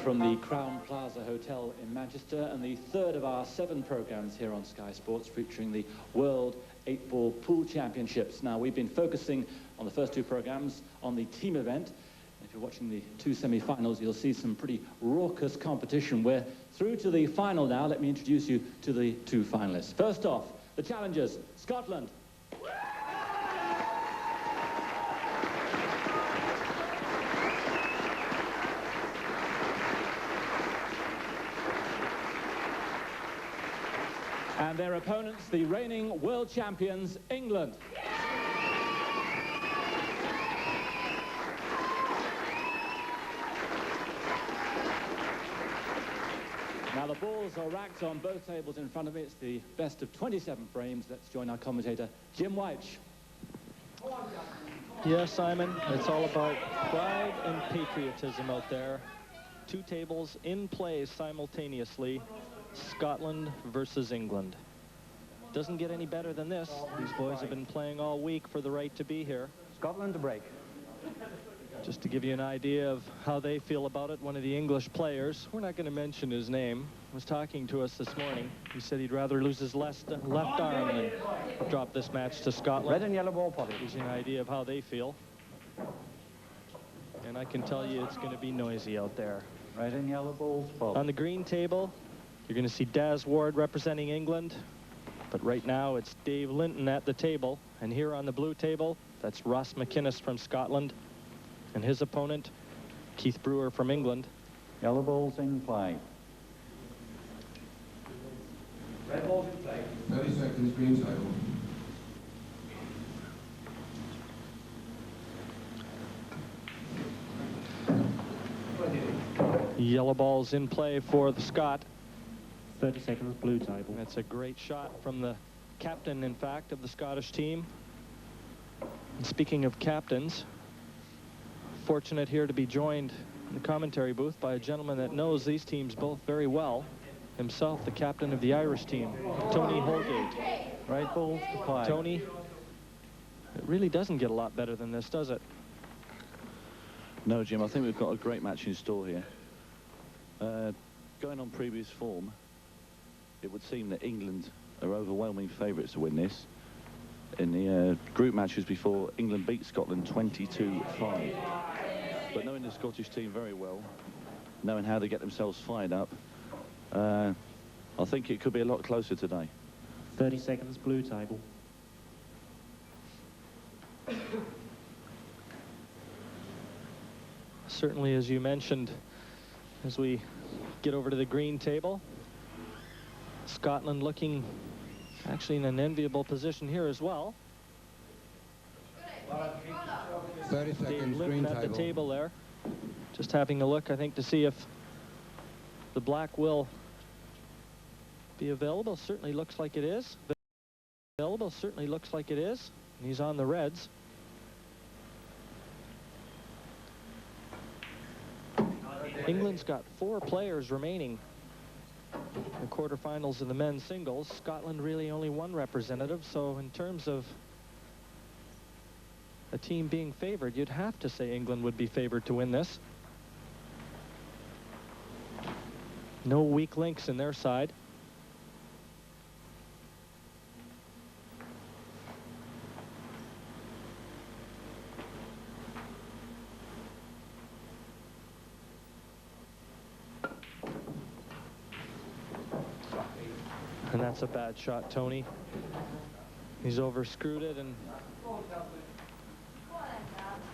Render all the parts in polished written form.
from the Crown Plaza Hotel in Manchester, and the third of our 7 programs here on Sky Sports featuring the World 8-Ball Pool Championships. Now, we've been focusing on the first 2 programs on the team event. If you're watching the 2 semi-finals, you'll see some pretty raucous competition. We're through to the final now. Let me introduce you to the 2 finalists. First off, the challengers, Scotland. And their opponents, the reigning world champions, England. Now the balls are racked on both tables in front of me. It's the best of 27 frames. Let's join our commentator, Jim White. Yes, Simon, it's all about pride and patriotism out there. 2 tables in play simultaneously. Scotland versus England. Doesn't get any better than this. These boys have been playing all week for the right to be here. Scotland to break. Just to give you an idea of how they feel about it, one of the English players, we're not going to mention his name, was talking to us this morning. He said he'd rather lose his left arm than drop this match to Scotland. Red and yellow ball potty. Gives you an idea of how they feel. And I can tell you it's going to be noisy out there. Red and yellow balls potty. On the green table, you're going to see Daz Ward representing England. But right now, it's Dave Linton at the table. And here on the blue table, that's Ross McInnes from Scotland. And his opponent, Keith Brewer from England. Yellow balls in play. Red balls in play. 30 seconds, green table. Yellow balls in play for the Scot. 30 seconds, blue table. That's a great shot from the captain, in fact, of the Scottish team. And speaking of captains, fortunate here to be joined in the commentary booth by a gentleman that knows these teams both very well. Himself, the captain of the Irish team, Tony Holgate. Right balls to play. Tony, it really doesn't get a lot better than this, does it? No, Jim, I think we've got a great match in store here. Going on previous form, it would seem that England are overwhelming favourites to win this. In the group matches before, England beat Scotland 22-5. But knowing the Scottish team very well, knowing how they get themselves fired up, I think it could be a lot closer today. 30 seconds, blue table. Certainly, as you mentioned, as we get over to the green table, Scotland looking actually in an enviable position here as well. 30 Dave seconds, green Linton at the table there. Just having a look, I think, to see if the black will be available. Certainly looks like it is. Available, certainly looks like it is. And he's on the reds. England's got 4 players remaining in the quarterfinals of the men's singles. Scotland really only 1 representative, so in terms of a team being favored, you'd have to say England would be favored to win this. No weak links in their side. And that's a bad shot, Tony. He's overscrewed it and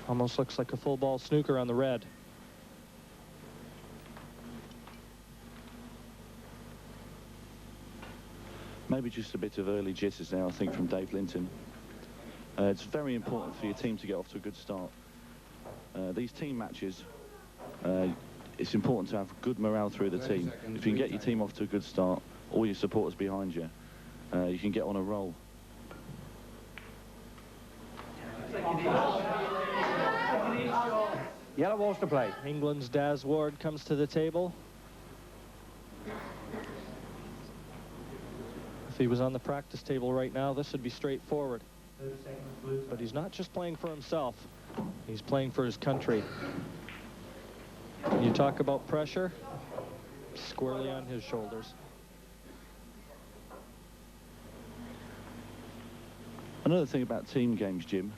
almost looks like a full ball snooker on the red. Maybe just a bit of early jitters now, I think, from Dave Linton. It's very important for your team to get off to a good start. These team matches, it's important to have good morale through the team. If you can get your team off to a good start, all your supporters behind you, you can get on a roll. Yellow balls to play. England's Daz Ward comes to the table. If he was on the practice table right now, this would be straightforward. But he's not just playing for himself. He's playing for his country. You talk about pressure, squarely on his shoulders. Another thing about team games, Jim,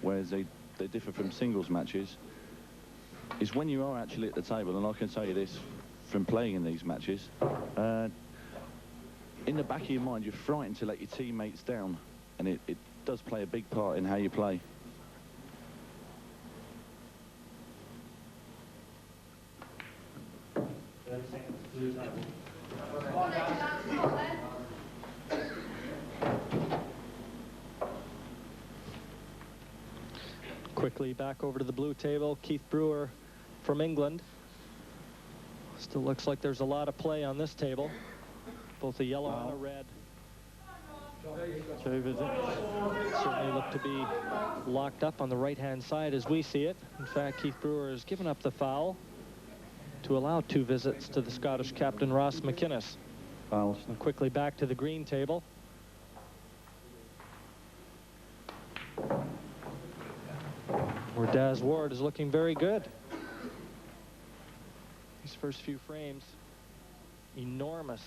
whereas they differ from singles matches, is when you are actually at the table, and I can tell you this from playing in these matches, in the back of your mind, you're frightened to let your teammates down, and it does play a big part in how you play. Quickly back over to the blue table, Keith Brewer from England. Still looks like there's a lot of play on this table. Both a yellow and a red. 2 visits. Certainly look to be locked up on the right-hand side as we see it. In fact, Keith Brewer has given up the foul to allow 2 visits to the Scottish captain, Ross McInnes. Fouls. And quickly back to the green table. Where Daz Ward is looking very good. These first few frames, enormous.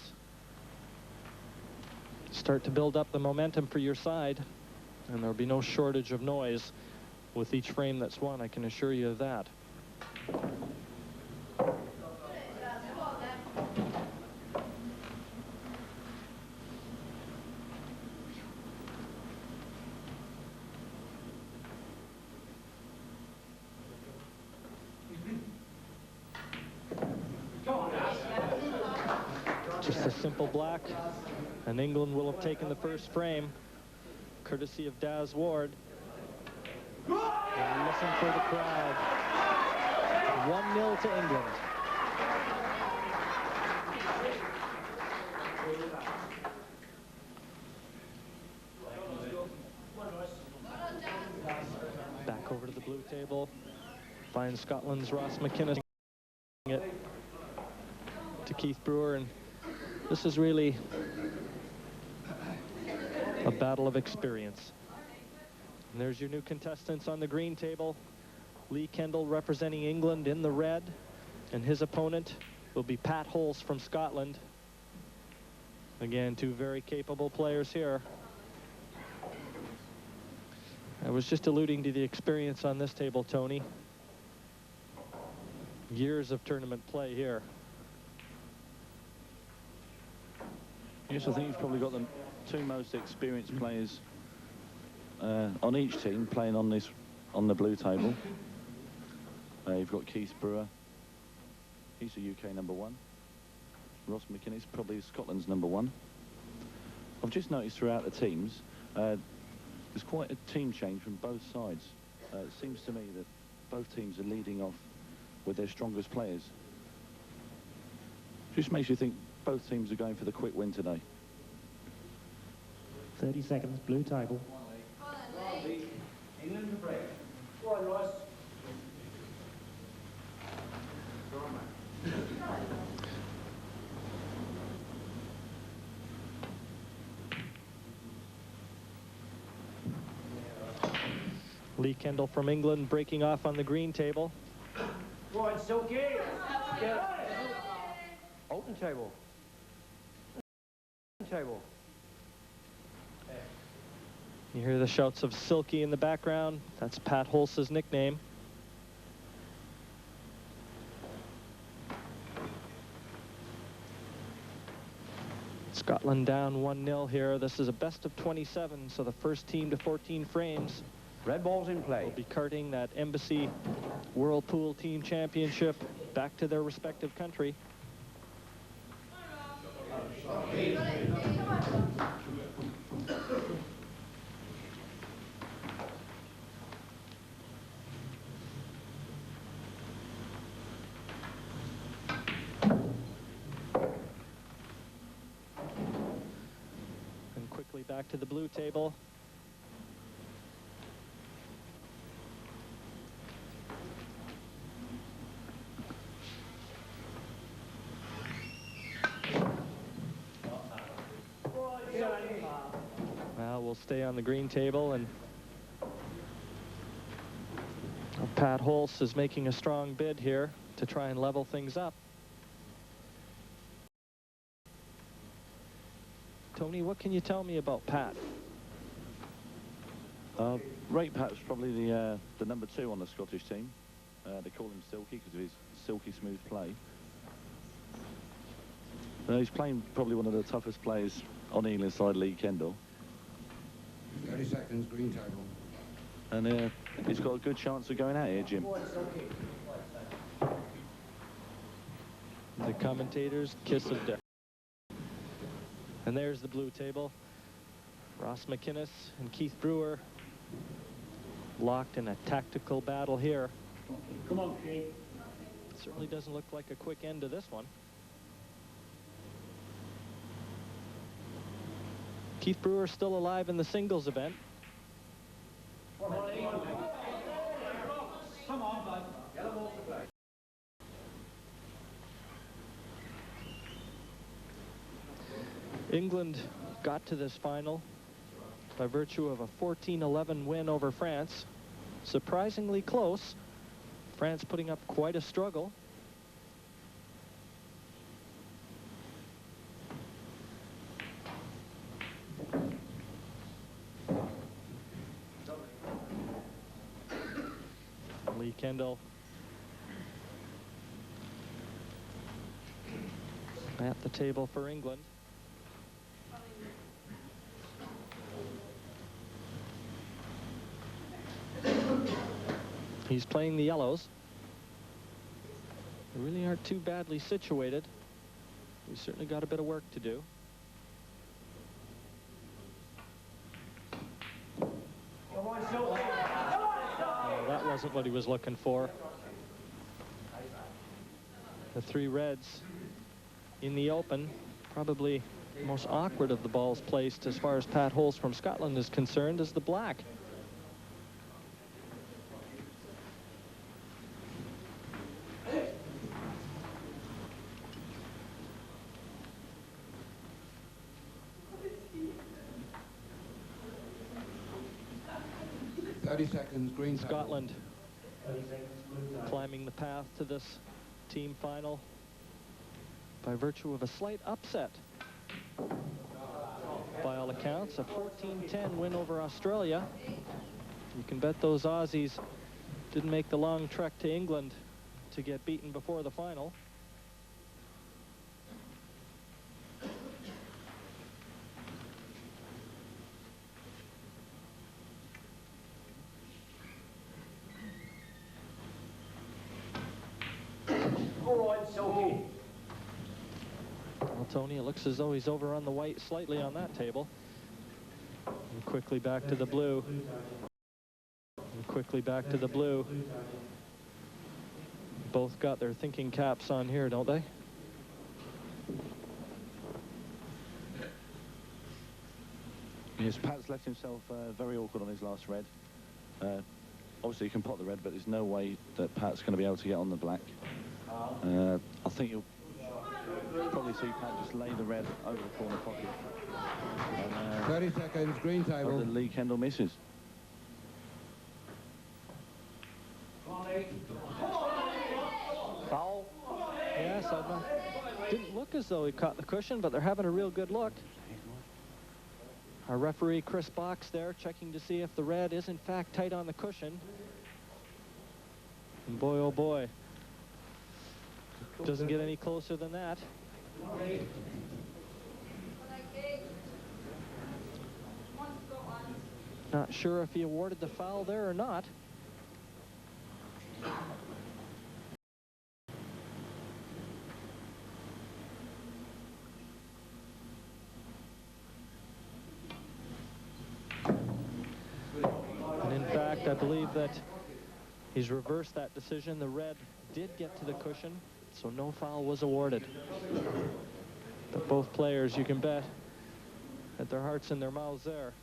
Start to build up the momentum for your side, and there'll be no shortage of noise with each frame that's won, I can assure you of that. Just a simple black, and England will have taken the first frame, courtesy of Daz Ward. And listen for the crowd. 1-0 to England. Back over to the blue table. Finds Scotland's Ross McInnes it to Keith Brewer, and this is really a battle of experience. And there's your new contestants on the green table. Lee Kendall representing England in the red, and his opponent will be Pat Holtz from Scotland. Again, 2 very capable players here. I was just alluding to the experience on this table, Tony. Years of tournament play here. Yes, I think he's probably got the 2 most experienced players on each team playing on the blue table. You've got Keith Brewer. He's a UK #1. Ross McInnes, probably Scotland's #1. I've just noticed throughout the teams, there's quite a team change from both sides. It seems to me that both teams are leading off with their strongest players. Just makes you think both teams are going for the quick win today. 30 seconds, blue table. England to break. Go on, Ross. Lee Kendall from England breaking off on the green table. Go on, Silky. Open table. Table. You hear the shouts of Silky in the background. That's Pat Holtz's nickname. Scotland down 1-0 here. This is a best of 27, so the first team to 14 frames Red ball's in play. will be carting that Embassy World Pool Team Championship back to their respective country. And quickly back to the blue table. Well, we'll stay on the green table, and Pat Holtz is making a strong bid here. to try and level things up. Tony, what can you tell me about Pat? Ray Pat's probably the number 2 on the Scottish team. They call him Silky because of his silky smooth play. He's playing probably one of the toughest players on the England side, Lee Kendall. 30 seconds, green table. And he's got a good chance of going out here, Jim. The commentators' kiss of death. And there's the blue table. Ross McInnes and Keith Brewer locked in a tactical battle here. Come on, Keith. Certainly doesn't look like a quick end to this one. Keith Brewer still alive in the singles event. Come on, bud. Yellow balls to play. England got to this final by virtue of a 14-11 win over France. Surprisingly close. France putting up quite a struggle. Lee Kendall at the table for England. He's playing the yellows. They really aren't too badly situated. We've certainly got a bit of work to do. That wasn't what he was looking for. The 3 reds in the open. Probably the most awkward of the balls placed as far as Pat Holtz from Scotland is concerned is the black. Green table. Scotland climbing the path to this team final by virtue of a slight upset. By all accounts, a 14-10 win over Australia. You can bet those Aussies didn't make the long trek to England to get beaten before the final. Well, Tony, it looks as though he's over on the white slightly on that table. And quickly back to the blue. And quickly back to the blue. Both got their thinking caps on here, don't they? Yes, Pat's left himself very awkward on his last red. Obviously, you can pot the red, but there's no way that Pat's going to be able to get on the black. I think you'll probably see Pat just lay the red over the corner pocket. And, 30 seconds, green table. The Lee Kendall misses. Foul. Yes, didn't look as though he caught the cushion, but they're having a real good look. Our referee, Chris Box, there checking to see if the red is in fact tight on the cushion. And boy, oh boy, doesn't get any closer than that. Not sure if he awarded the foul there or not. And in fact, I believe that he's reversed that decision. The red did get to the cushion, so no foul was awarded. But both players, you can bet, had their hearts in their mouths there.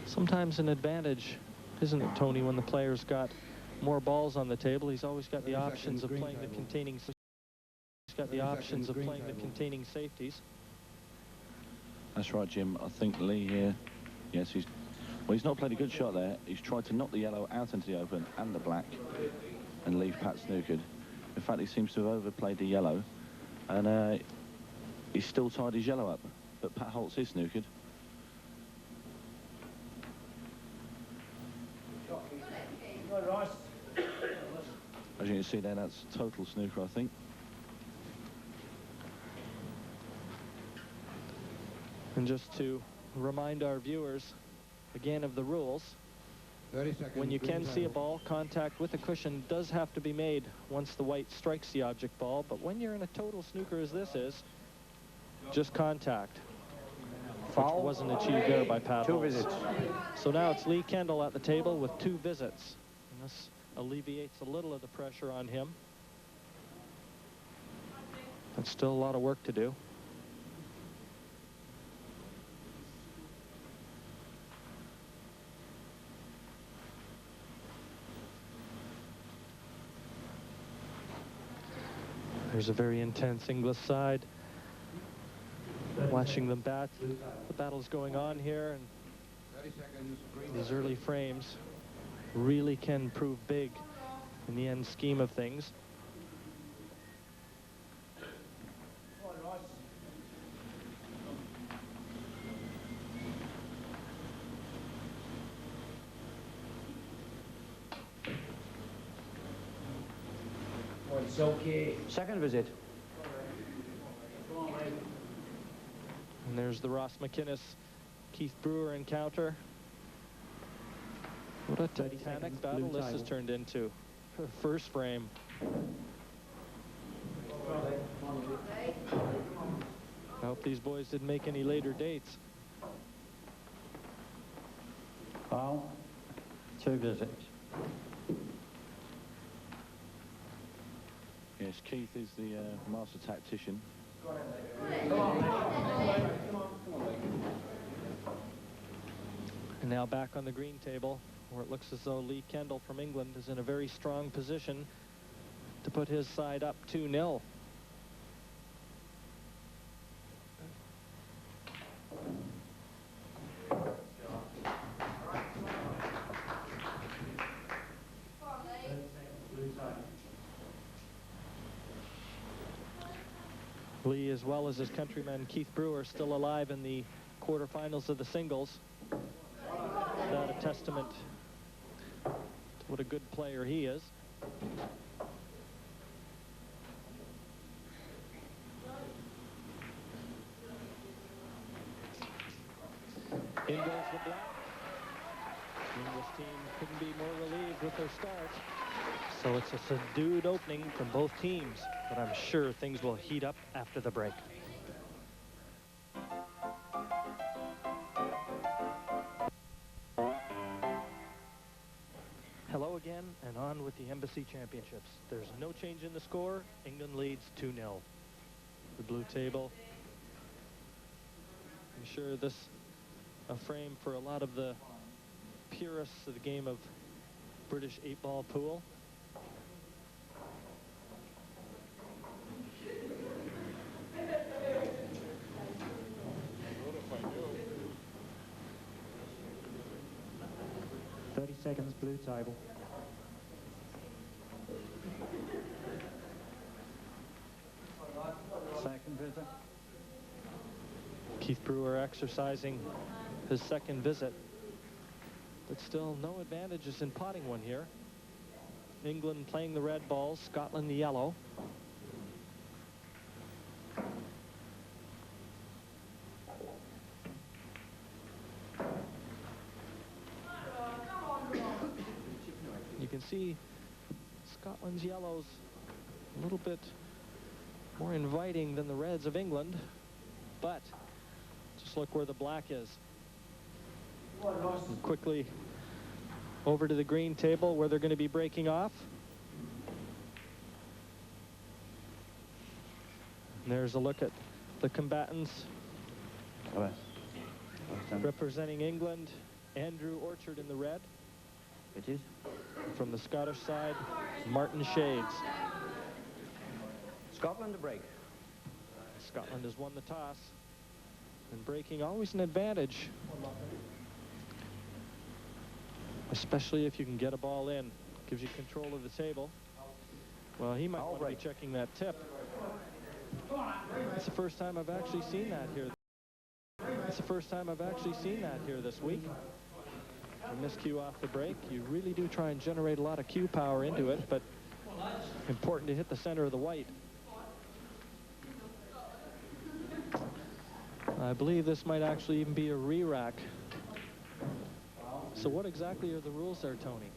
Sometimes an advantage, isn't it, Tony, when the player's got more balls on the table? He's always got the 30 options seconds, of green playing the table. containing. He's got the 30 options seconds, of green playing the table. containing safeties. That's right, Jim. I think Lee here, yes, he's not played a good shot there. He's tried to knock the yellow out into the open and the black and leave Pat snookered. In fact, he seems to have overplayed the yellow, and he's still tied his yellow up, but Pat Holtz is snookered. As you can see there, that's total snooker, I think. And just to remind our viewers again of the rules, 30 seconds. when you green can see a table. ball, contact with a cushion does have to be made once the white strikes the object ball, but when you're in a total snooker as this is, just contact, which wasn't achieved there by Pat Two Holtz. visits. So now it's Lee Kendall at the table with 2 visits. And this alleviates a little of the pressure on him. But still a lot of work to do. There's a very intense English side. Watching them bat. The battle's going on here, and 30 seconds. Green these early frames really can prove big in the end scheme of things. It's okay. Second visit. And there's the Ross McInnes Keith Brewer encounter. What a 30 titanic seconds, battle blue this has table. turned into. First frame. I hope these boys didn't make any later dates. Foul. 2 visits. Yes, Keith is the master tactician. And now back on the green table, where it looks as though Lee Kendall from England is in a very strong position to put his side up 2-0. Lee, as well as his countryman Keith Brewer, still alive in the quarterfinals of the singles. That a testament to what a good player he is. In goes the black. The English team couldn't be more relieved with their start. So it's a subdued opening from both teams, but I'm sure things will heat up after the break. Hello again, and on with the Embassy Championships. There's no change in the score. England leads 2-0. The blue table. I'm sure this a frame for a lot of the purists of the game of British 8-ball pool. Seconds, blue table. Second visit. Keith Brewer exercising his second visit, but still no advantages in potting one here. England playing the red balls, Scotland the yellow. You can see Scotland's yellows a little bit more inviting than the reds of England, but just look where the black is. And quickly over to the green table where they're going to be breaking off. And there's a look at the combatants representing England. Andrew Orchard in the red. It is. From the Scottish side, Martin Shades. Scotland to break. Scotland has won the toss. And breaking always an advantage. Especially if you can get a ball in. Gives you control of the table. Well, he might want to be checking that tip. It's the first time I've actually seen that here. It's the first time I've actually seen that here this week. A miscue off the break. You really do try and generate a lot of cue power into it, but important to hit the center of the white. I believe this might actually even be a re-rack. So what exactly are the rules there, Tony?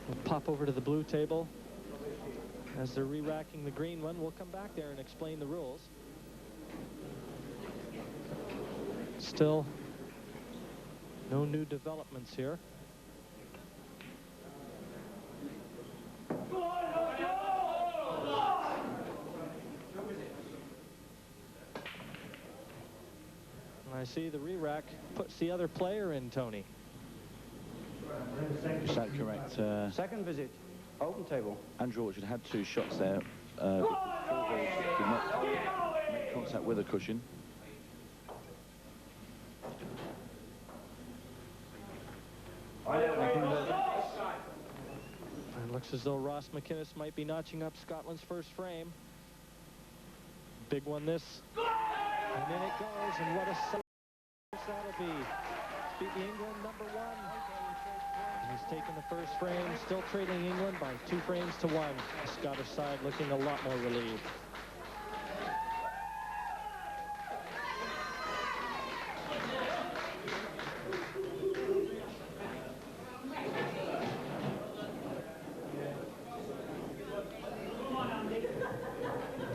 We'll pop over to the blue table. As they're re-racking the green one, we'll come back there and explain the rules. Still, no new developments here. And I see the re-rack puts the other player in, Tony. Is that correct? Second visit. Open table. Andrew Orchard had 2 shots there. But the 4 balls did not make contact with a cushion. And looks as though Ross McInnes might be notching up Scotland's first frame. Big one this. And in it goes, and what a set that'll be. Beat England #1. And he's taken the first frame, still trailing England by 2 frames to 1. The Scottish side looking a lot more relieved.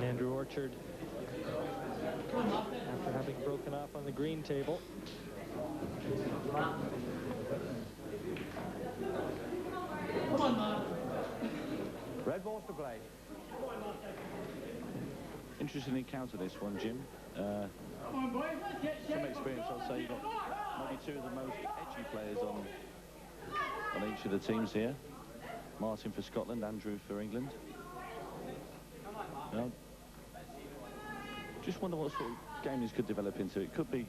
Andrew Orchard, after having broken off on the green table. Red balls to play. Interesting encounter, this one, Jim. From experience, I'll say you've got maybe 2 of the most edgy players on each of the teams here. Martin for Scotland, Andrew for England. Just wonder what sort of game this could develop into. It could be